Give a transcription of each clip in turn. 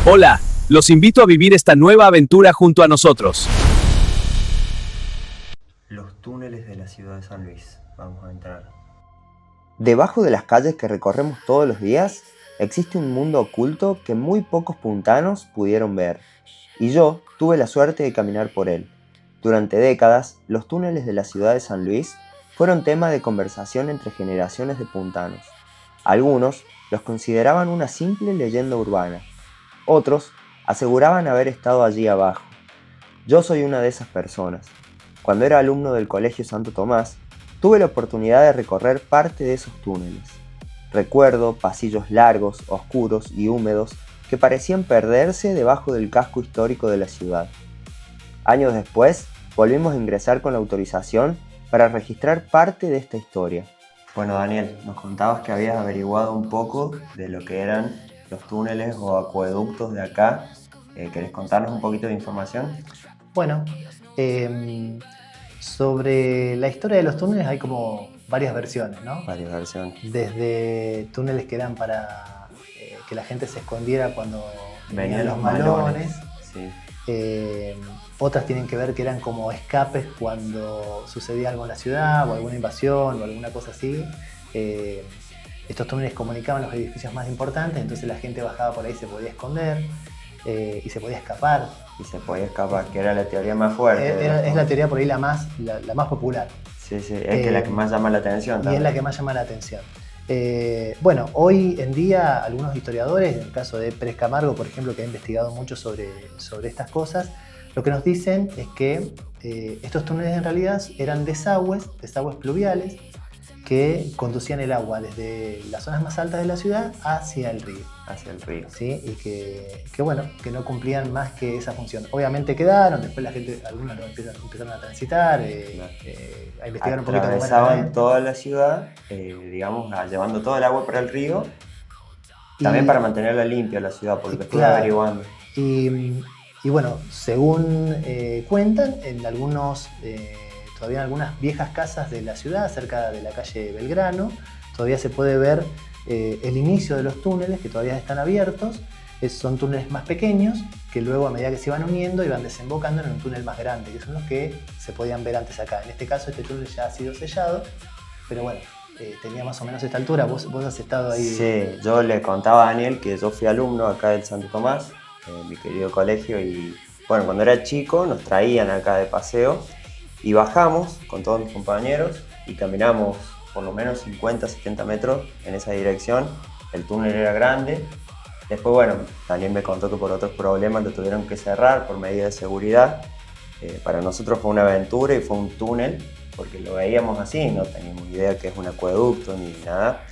Hola, los invito a vivir esta nueva aventura junto a nosotros. Los túneles de la ciudad de San Luis. Vamos a entrar. Debajo de las calles que recorremos todos los días, existe un mundo oculto que muy pocos puntanos pudieron ver, y yo tuve la suerte de caminar por él. Durante décadas, los túneles de la ciudad de San Luis fueron tema de conversación entre generaciones de puntanos. Algunos los consideraban una simple leyenda urbana, otros aseguraban haber estado allí abajo. Yo soy una de esas personas. Cuando era alumno del Colegio Santo Tomás, tuve la oportunidad de recorrer parte de esos túneles. Recuerdo pasillos largos, oscuros y húmedos que parecían perderse debajo del casco histórico de la ciudad. Años después, volvimos a ingresar con la autorización para registrar parte de esta historia. Bueno, Daniel, nos contabas que habías averiguado un poco de lo que eran los túneles o acueductos de acá. ¿Querés contarnos un poquito de información? Bueno, sobre la historia de los túneles hay como varias versiones, ¿no? Varias versiones. Desde túneles que eran para que la gente se escondiera cuando Venían los malones. Sí. Otras tienen que ver que eran como escapes cuando sucedía algo en la ciudad o alguna invasión o alguna cosa así. Estos túneles comunicaban los edificios más importantes, entonces la gente bajaba por ahí, se podía esconder y se podía escapar. Y se podía escapar, que era la teoría más fuerte. Es la teoría por ahí la más popular. Sí, es que la que más llama la atención también. Y es la que más llama la atención. Bueno, hoy en día algunos historiadores, en el caso de Pérez Camargo, por ejemplo, que ha investigado mucho sobre estas cosas, lo que nos dicen es que estos túneles en realidad eran desagües pluviales que conducían el agua desde las zonas más altas de la ciudad hacia el río. Hacia el río. ¿Sí? Y que no cumplían más que esa función. Obviamente quedaron, después la gente, algunos lo empezaron a transitar, a investigar un poquito. Atravesaban toda la ciudad, digamos, llevando todo el agua para el río, también para mantenerla limpia la ciudad, porque estuve averiguando. Y bueno, según cuentan, todavía en algunas viejas casas de la ciudad, cerca de la calle Belgrano, todavía se puede ver el inicio de los túneles que todavía están abiertos. Son túneles más pequeños que luego, a medida que se iban uniendo, iban desembocando en un túnel más grande, que son los que se podían ver antes acá. En este caso, este túnel ya ha sido sellado, pero bueno, tenía más o menos esta altura. ¿Vos has estado ahí? Sí, yo le contaba a Daniel que yo fui alumno acá del Santo Tomás, mi querido colegio, y bueno, cuando era chico nos traían acá de paseo y bajamos con todos mis compañeros y caminamos por lo menos 50, 70 metros en esa dirección. El túnel era grande. Después, bueno, Daniel me contó que por otros problemas lo tuvieron que cerrar por medidas de seguridad. Para nosotros fue una aventura y fue un túnel, porque lo veíamos así, no teníamos idea que es un acueducto ni nada.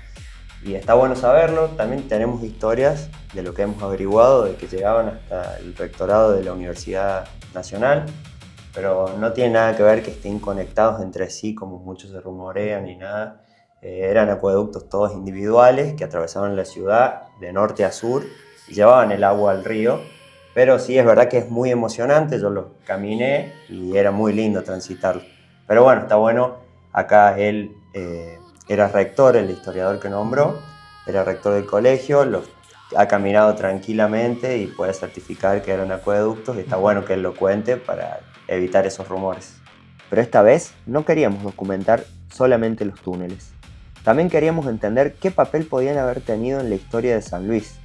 Y está bueno saberlo. También tenemos historias de lo que hemos averiguado, de que llegaban hasta el rectorado de la Universidad Nacional, pero no tiene nada que ver que estén conectados entre sí, como muchos se rumorean ni nada. Eran acueductos todos individuales que atravesaban la ciudad de norte a sur y llevaban el agua al río. Pero sí, es verdad que es muy emocionante, yo lo caminé y era muy lindo transitarlo. Pero bueno, está bueno, acá él era rector, el historiador que nombró, era rector del colegio, ha caminado tranquilamente y puede certificar que eran acueductos, y está bueno que él lo cuente para evitar esos rumores. Pero esta vez no queríamos documentar solamente los túneles. También queríamos entender qué papel podían haber tenido en la historia de San Luis,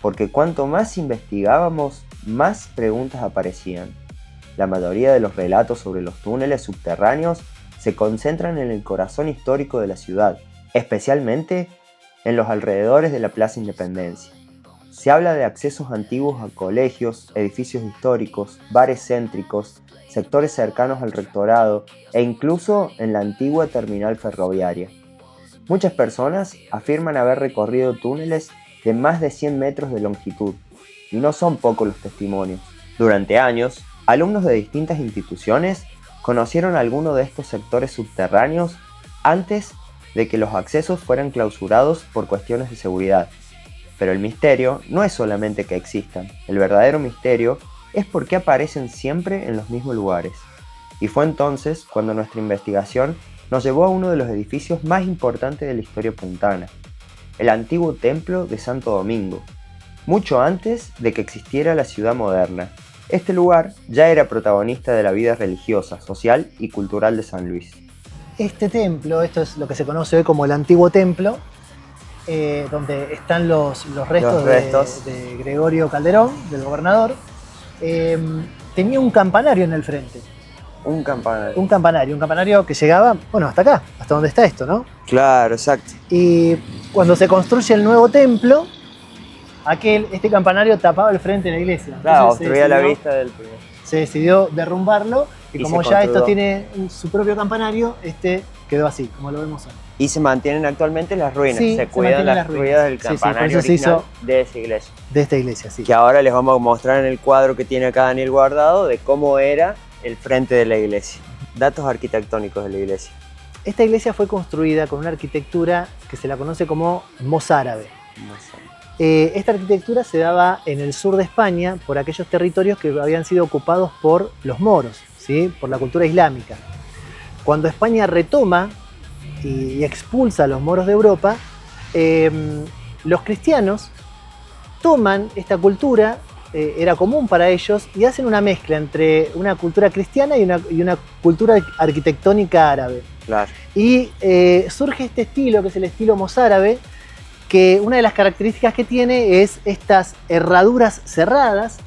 porque cuanto más investigábamos, más preguntas aparecían. La mayoría de los relatos sobre los túneles subterráneos se concentran en el corazón histórico de la ciudad, especialmente en los alrededores de la Plaza Independencia. Se habla de accesos antiguos a colegios, edificios históricos, bares céntricos, sectores cercanos al rectorado e incluso en la antigua terminal ferroviaria. Muchas personas afirman haber recorrido túneles de más de 100 metros de longitud, y no son pocos los testimonios. Durante años, alumnos de distintas instituciones conocieron algunos de estos sectores subterráneos antes de que los accesos fueran clausurados por cuestiones de seguridad. Pero el misterio no es solamente que existan, el verdadero misterio es por qué aparecen siempre en los mismos lugares. Y fue entonces cuando nuestra investigación nos llevó a uno de los edificios más importantes de la historia puntana, el antiguo templo de Santo Domingo, mucho antes de que existiera la ciudad moderna. Este lugar ya era protagonista de la vida religiosa, social y cultural de San Luis. Este templo, esto es lo que se conoce hoy como el Antiguo Templo, donde están los restos. De Gregorio Calderón, del gobernador, tenía un campanario en el frente. Un campanario. Un campanario que llegaba, bueno, hasta acá, hasta donde está esto, ¿no? Claro, exacto. Y cuando se construye el nuevo templo, este campanario tapaba el frente de la iglesia. Claro, Entonces obstruía la vista del primero. Se decidió derrumbarlo y como ya esto tiene su propio campanario, quedó así, como lo vemos hoy. Y se mantienen actualmente las ruinas, Sí, se cuidan las ruinas del campanario por eso original de esa iglesia. De esta iglesia, sí. Que ahora les vamos a mostrar en el cuadro que tiene acá Daniel guardado de cómo era el frente de la iglesia. Datos arquitectónicos de la iglesia. Esta iglesia fue construida con una arquitectura que se la conoce como mozárabe. Esta arquitectura se daba en el sur de España por aquellos territorios que habían sido ocupados por los moros, ¿sí? Por la cultura islámica. Cuando España retoma y expulsa a los moros de Europa, los cristianos toman esta cultura, era común para ellos, y hacen una mezcla entre una cultura cristiana y una cultura arquitectónica árabe. Claro. Y surge este estilo, que es el estilo mozárabe, que una de las características que tiene es estas herraduras cerradas,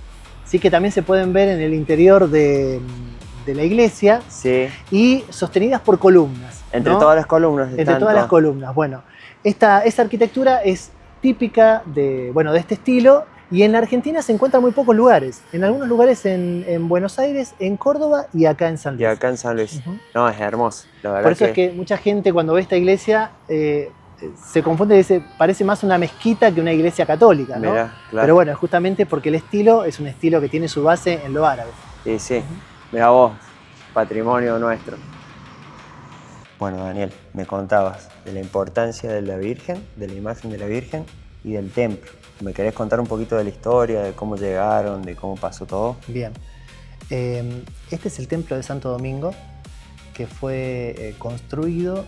¿sí? Que también se pueden ver en el interior de la iglesia, sí. Y sostenidas por columnas. Entre ¿no? todas las columnas. Entre todas las columnas. Bueno, esa arquitectura es típica de este estilo, y en la Argentina se encuentra en muy pocos lugares. En algunos lugares en Buenos Aires, en Córdoba y acá en San Luis. Y acá en San Luis. No, es hermoso. La verdad por eso es que mucha gente cuando ve esta iglesia se confunde y dice, parece más una mezquita que una iglesia católica, ¿no? Mirá, claro. Pero bueno, justamente porque el estilo es un estilo que tiene su base en lo árabe. Sí, sí. Mirá vos, patrimonio nuestro. Bueno, Daniel, me contabas de la importancia de la Virgen, de la imagen de la Virgen y del templo. ¿Me querés contar un poquito de la historia, de cómo llegaron, de cómo pasó todo? Bien. Este es el templo de Santo Domingo, que fue construido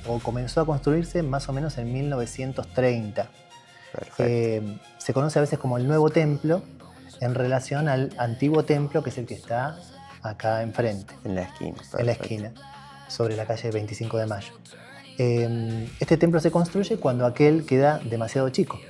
o comenzó a construirse más o menos en 1930. Perfecto. Se conoce a veces como el Nuevo Templo en relación al Antiguo Templo, que es el que está acá enfrente. En la esquina. Perfecto. En la esquina, sobre la calle 25 de Mayo. Este templo se construye cuando aquel queda demasiado chico.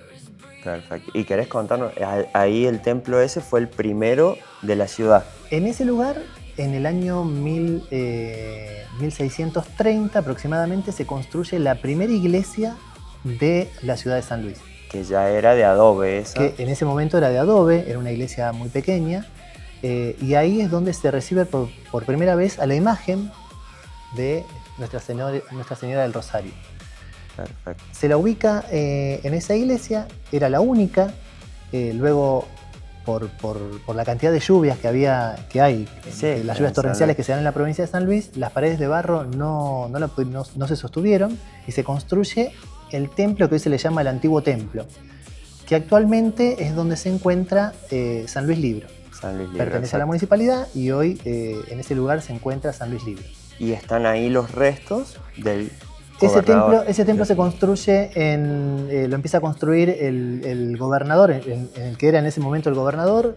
Perfecto. ¿Y querés contarnos? Ahí el templo ese fue el primero de la ciudad. En ese lugar, en el año 1630 aproximadamente, se construye la primera iglesia de la ciudad de San Luis. Que ya era de adobe esa. Que en ese momento era de adobe, era una iglesia muy pequeña, y ahí es donde se recibe por primera vez a la imagen de Nuestra Señora del Rosario. Perfecto. Se la ubica en esa iglesia, era la única, luego por la cantidad de lluvias que hay, sí, las lluvias torrenciales que se dan en la provincia de San Luis, las paredes de barro no se sostuvieron y se construye el templo que hoy se le llama el Antiguo Templo, que actualmente es donde se encuentra San Luis Libro. San Luis Libro. Pertenece exacto. a la municipalidad y hoy en ese lugar se encuentra San Luis Libro. Y están ahí los restos del Ese gobernador. templo se construye, lo empieza a construir el gobernador, en el que era en ese momento el gobernador,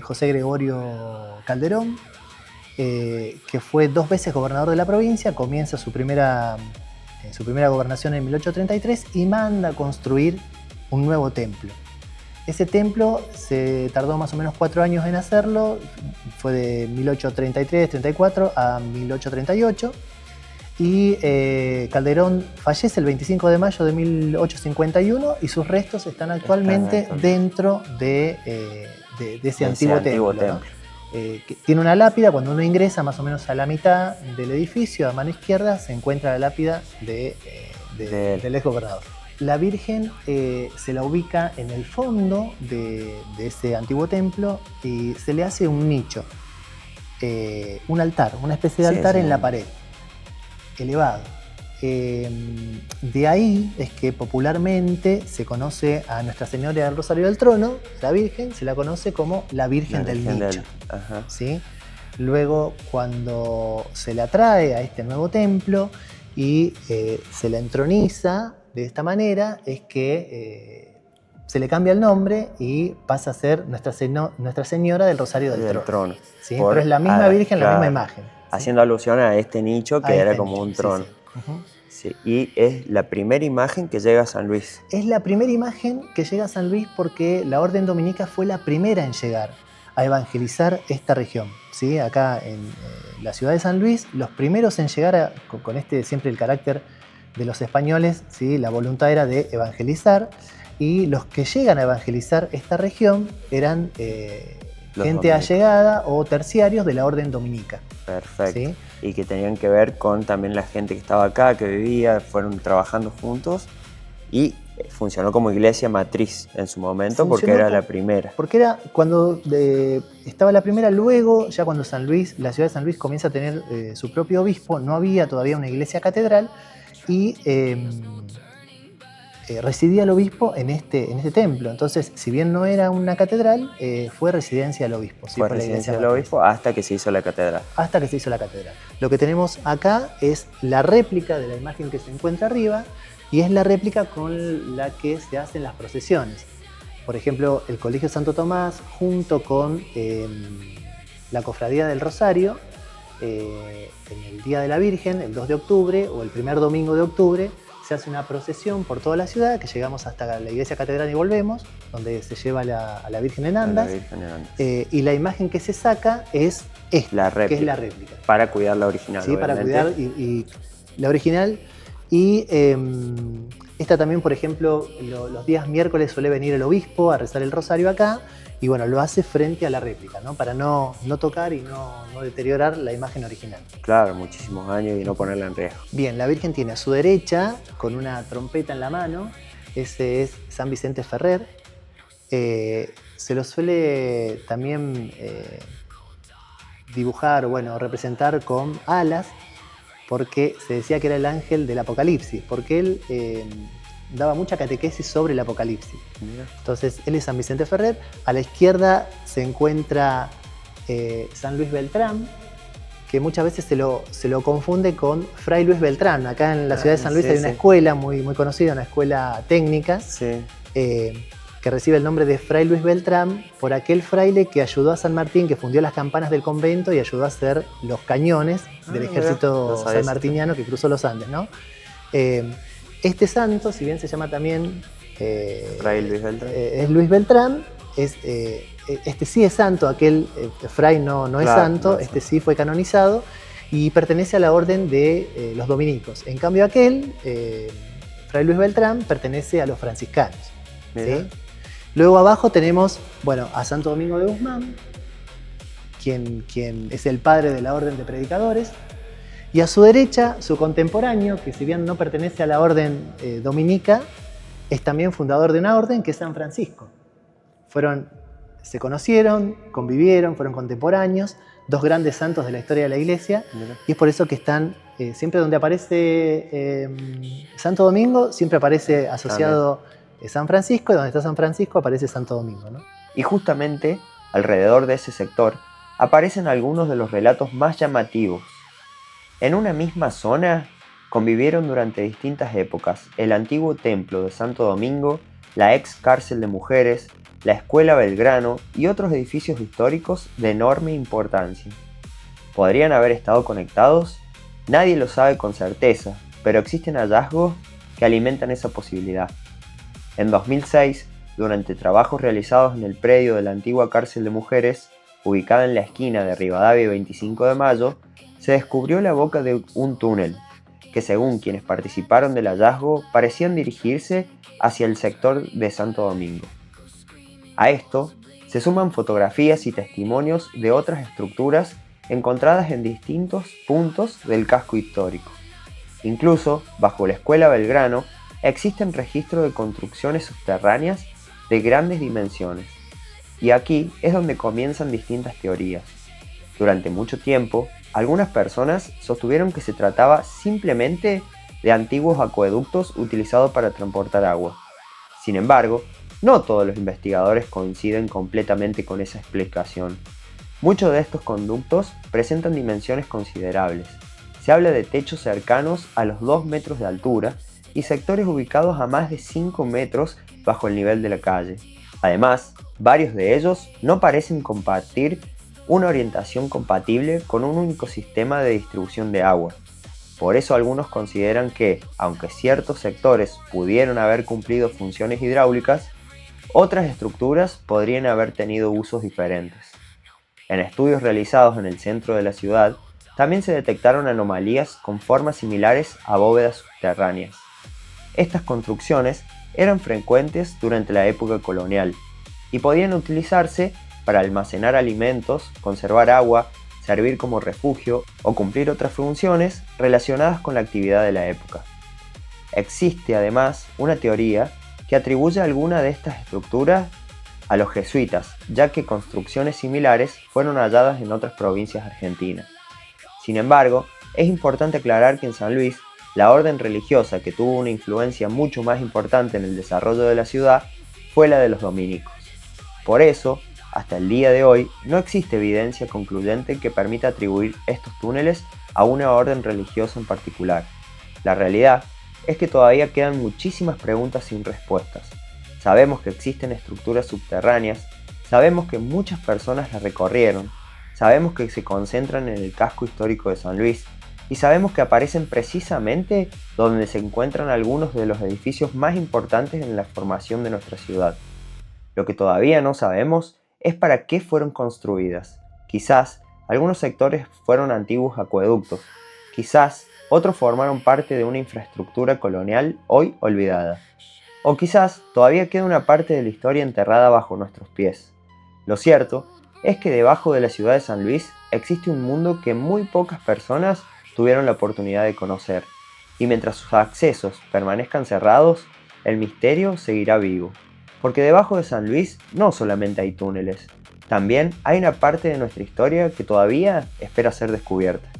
José Gregorio Calderón, que fue 2 veces gobernador de la provincia, comienza su primera gobernación en 1833 y manda a construir un nuevo templo. Ese templo se tardó más o menos 4 años en hacerlo, fue de 1833-34 a 1838. Y Calderón fallece el 25 de mayo de 1851 y sus restos están actualmente dentro de ese antiguo templo. ¿No? Que tiene una lápida, cuando uno ingresa más o menos a la mitad del edificio, a mano izquierda, se encuentra la lápida del ex gobernador. La Virgen se la ubica en el fondo de ese antiguo templo y se le hace un nicho, un altar, una especie de altar en la pared, elevado. De ahí es que popularmente se conoce a Nuestra Señora del Rosario del Trono, la Virgen, se la conoce como la Virgen del Nicho. ¿Sí? Luego, cuando se la trae a este nuevo templo y se la entroniza de esta manera, es que se le cambia el nombre y pasa a ser Nuestra Señora del Rosario del Trono. ¿Sí? Pero es la misma Virgen, la misma imagen. ¿Sí? Haciendo alusión a este nicho que era como un trono. Sí, sí. Sí, y es la primera imagen que llega a San Luis. Es la primera imagen que llega a San Luis porque la Orden Dominica fue la primera en llegar a evangelizar esta región. ¿Sí? Acá en la ciudad de San Luis, los primeros en llegar con siempre el carácter de los españoles, ¿sí? La voluntad era de evangelizar, y los que llegan a evangelizar esta región eran gente allegada o terciarios de la Orden Dominica. Perfecto. ¿Sí? Y que tenían que ver con también la gente que estaba acá, que vivía, fueron trabajando juntos y funcionó como iglesia matriz en su momento porque era la primera. Porque era cuando estaba la primera, luego ya cuando San Luis, la ciudad de San Luis comienza a tener su propio obispo, no había todavía una iglesia catedral y residía el obispo en este templo. Entonces, si bien no era una catedral, fue residencia del obispo. ¿sí? Fue residencia del obispo hasta que se hizo la catedral. Hasta que se hizo la catedral. Lo que tenemos acá es la réplica de la imagen que se encuentra arriba y es la réplica con la que se hacen las procesiones. Por ejemplo, el Colegio Santo Tomás junto con la Cofradía del Rosario, en el Día de la Virgen, el 2 de octubre o el primer domingo de octubre, se hace una procesión por toda la ciudad, que llegamos hasta la iglesia catedral y volvemos, donde se lleva a la Virgen en andas. Y la imagen que se saca es esta, que es la réplica. Para cuidar la original. Sí, obviamente. Para cuidar y la original. Y esta también, por ejemplo, los días miércoles suele venir el obispo a rezar el rosario acá, y bueno, lo hace frente a la réplica, ¿no? Para no tocar y no deteriorar la imagen original. Claro, muchísimos años y no ponerla en riesgo. Bien, la Virgen tiene a su derecha, con una trompeta en la mano, ese es San Vicente Ferrer. Se lo suele también dibujar, bueno, representar con alas, porque se decía que era el ángel del Apocalipsis, porque él daba mucha catequesis sobre el Apocalipsis. Mira. Entonces, él es San Vicente Ferrer. A la izquierda se encuentra San Luis Beltrán, que muchas veces se lo confunde con Fray Luis Beltrán. Acá en la ciudad de San Luis hay una escuela muy, muy conocida, una escuela técnica, que recibe el nombre de Fray Luis Beltrán por aquel fraile que ayudó a San Martín, que fundió las campanas del convento y ayudó a hacer los cañones del ejército sanmartiniano que cruzó los Andes, ¿no? Este santo, si bien se llama también Fray Luis Beltrán, es Luis Beltrán, este sí es santo, aquel fray no es santo, este sí fue canonizado y pertenece a la orden de los dominicos. En cambio aquel, Fray Luis Beltrán, pertenece a los franciscanos. ¿Sí? Luego abajo tenemos, bueno, a Santo Domingo de Guzmán, quien es el padre de la orden de predicadores, y a su derecha, su contemporáneo, que si bien no pertenece a la orden dominica, es también fundador de una orden que es San Francisco. Se conocieron, convivieron, fueron contemporáneos, dos grandes santos de la historia de la Iglesia, y es por eso que están, siempre donde aparece Santo Domingo, siempre aparece asociado San Francisco, y donde está San Francisco aparece Santo Domingo, ¿no? Y justamente alrededor de ese sector aparecen algunos de los relatos más llamativos. En una misma zona convivieron durante distintas épocas el antiguo templo de Santo Domingo, la ex cárcel de mujeres, la escuela Belgrano y otros edificios históricos de enorme importancia. ¿Podrían haber estado conectados? Nadie lo sabe con certeza, pero existen hallazgos que alimentan esa posibilidad. En 2006, durante trabajos realizados en el predio de la antigua cárcel de mujeres, ubicada en la esquina de Rivadavia y 25 de Mayo, se descubrió la boca de un túnel, que según quienes participaron del hallazgo parecían dirigirse hacia el sector de Santo Domingo. A esto se suman fotografías y testimonios de otras estructuras encontradas en distintos puntos del casco histórico. Incluso, bajo la escuela Belgrano, existen registros de construcciones subterráneas de grandes dimensiones. Y aquí es donde comienzan distintas teorías. Durante mucho tiempo, algunas personas sostuvieron que se trataba simplemente de antiguos acueductos utilizados para transportar agua. Sin embargo, no todos los investigadores coinciden completamente con esa explicación. Muchos de estos conductos presentan dimensiones considerables. Se habla de techos cercanos a los 2 metros de altura y sectores ubicados a más de 5 metros bajo el nivel de la calle. Además, varios de ellos no parecen compartir una orientación compatible con un único sistema de distribución de agua. Por eso algunos consideran que, aunque ciertos sectores pudieron haber cumplido funciones hidráulicas, otras estructuras podrían haber tenido usos diferentes. En estudios realizados en el centro de la ciudad, también se detectaron anomalías con formas similares a bóvedas subterráneas. Estas construcciones eran frecuentes durante la época colonial y podían utilizarse para almacenar alimentos, conservar agua, servir como refugio o cumplir otras funciones relacionadas con la actividad de la época. Existe además una teoría que atribuye alguna de estas estructuras a los jesuitas, ya que construcciones similares fueron halladas en otras provincias argentinas. Sin embargo, es importante aclarar que en San Luis, la orden religiosa que tuvo una influencia mucho más importante en el desarrollo de la ciudad fue la de los dominicos. Por eso, hasta el día de hoy, no existe evidencia concluyente que permita atribuir estos túneles a una orden religiosa en particular. La realidad es que todavía quedan muchísimas preguntas sin respuestas. Sabemos que existen estructuras subterráneas, sabemos que muchas personas las recorrieron, sabemos que se concentran en el casco histórico de San Luis y sabemos que aparecen precisamente donde se encuentran algunos de los edificios más importantes en la formación de nuestra ciudad. Lo que todavía no sabemos es para qué fueron construidas. Quizás algunos sectores fueron antiguos acueductos, quizás otros formaron parte de una infraestructura colonial hoy olvidada. O quizás todavía queda una parte de la historia enterrada bajo nuestros pies. Lo cierto es que debajo de la ciudad de San Luis existe un mundo que muy pocas personas tuvieron la oportunidad de conocer, y mientras sus accesos permanezcan cerrados, el misterio seguirá vivo. Porque debajo de San Luis no solamente hay túneles, también hay una parte de nuestra historia que todavía espera ser descubierta.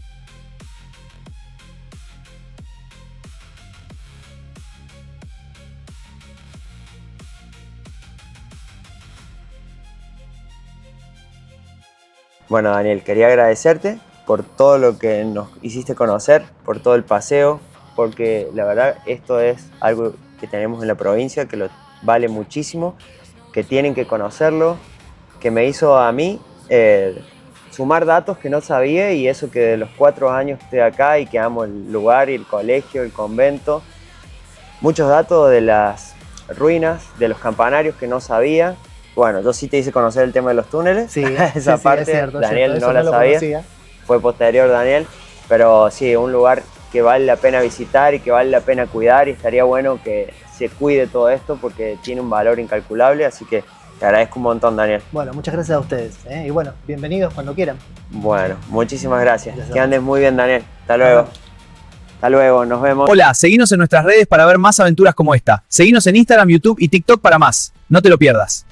Bueno, Daniel, quería agradecerte por todo lo que nos hiciste conocer, por todo el paseo, porque la verdad esto es algo que tenemos en la provincia que lo vale muchísimo, que tienen que conocerlo, que me hizo a mí sumar datos que no sabía, y eso que de los 4 años estoy acá y que amo el lugar y el colegio, el convento. Muchos datos de las ruinas, de los campanarios que no sabía. Bueno, yo sí te hice conocer el tema de los túneles, Sí, esa sí, parte es cierto, Daniel eso no la lo sabía, conocía. fue posterior Daniel, pero sí, un lugar que vale la pena visitar y que vale la pena cuidar, y estaría bueno que se cuide todo esto porque tiene un valor incalculable, así que te agradezco un montón, Daniel. Bueno, muchas gracias a ustedes, ¿eh? Y bueno, bienvenidos cuando quieran. Bueno, muchísimas gracias. Gracias. Que andes muy bien, Daniel. Hasta luego. Hasta luego, nos vemos. Hola, seguinos en nuestras redes para ver más aventuras como esta. Seguinos en Instagram, YouTube y TikTok para más. No te lo pierdas.